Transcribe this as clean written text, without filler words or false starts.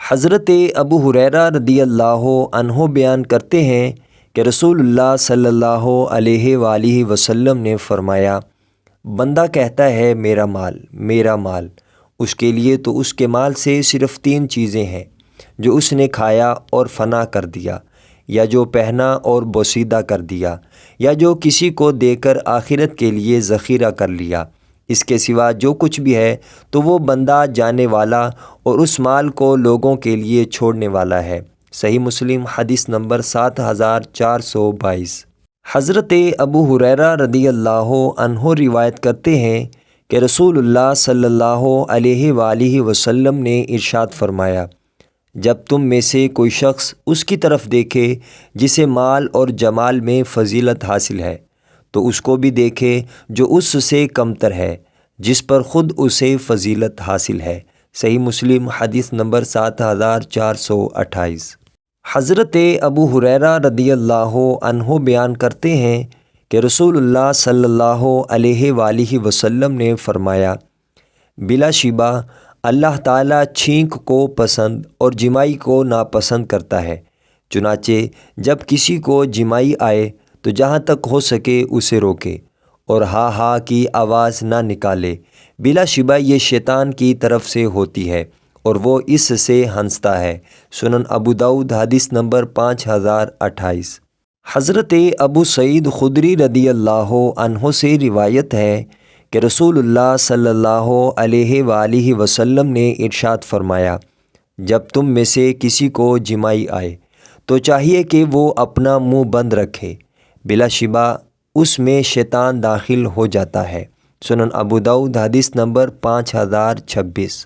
حضرت ابو ہریرہ رضی اللہ عنہ بیان کرتے ہیں کہ رسول اللہ صلی اللہ علیہ وآلہ وسلم نے فرمایا، بندہ کہتا ہے میرا مال میرا مال، اس کے لیے تو اس کے مال سے صرف 3 چیزیں ہیں جو اس نے کھایا اور فنا کر دیا، یا جو پہنا اور بوسیدہ کر دیا، یا جو کسی کو دے کر آخرت کے لیے ذخیرہ کر لیا۔ اس کے سوا جو کچھ بھی ہے تو وہ بندہ جانے والا اور اس مال کو لوگوں کے لیے چھوڑنے والا ہے۔ صحیح مسلم حدیث نمبر 7422۔ حضرت ابو ہریرہ رضی اللہ عنہ روایت کرتے ہیں کہ رسول اللہ صلی اللہ علیہ وآلہ وسلم نے ارشاد فرمایا، جب تم میں سے کوئی شخص اس کی طرف دیکھے جسے مال اور جمال میں فضیلت حاصل ہے تو اس کو بھی دیکھے جو اس سے کمتر ہے جس پر خود اسے فضیلت حاصل ہے۔ صحیح مسلم حدیث نمبر 7428۔ حضرت ابو ہریرہ رضی اللہ عنہ بیان کرتے ہیں کہ رسول اللہ صلی اللہ علیہ وآلہ وسلم نے فرمایا، بلا شبہ اللہ تعالیٰ چھینک کو پسند اور جمائی کو ناپسند کرتا ہے، چنانچہ جب کسی کو جمائی آئے تو جہاں تک ہو سکے اسے روکے اور ہا ہا کی آواز نہ نکالے، بلا شبہ یہ شیطان کی طرف سے ہوتی ہے اور وہ اس سے ہنستا ہے۔ سنن ابو داؤد حدیث نمبر 5028۔ حضرت ابو سعید خدری رضی اللہ عنہ سے روایت ہے کہ رسول اللہ صلی اللہ علیہ وآلہ وسلم نے ارشاد فرمایا، جب تم میں سے کسی کو جمائی آئے تو چاہیے کہ وہ اپنا منہ بند رکھے، بلا شبہ اس میں شیطان داخل ہو جاتا ہے۔ سنن ابو داؤد حدیث نمبر 5026۔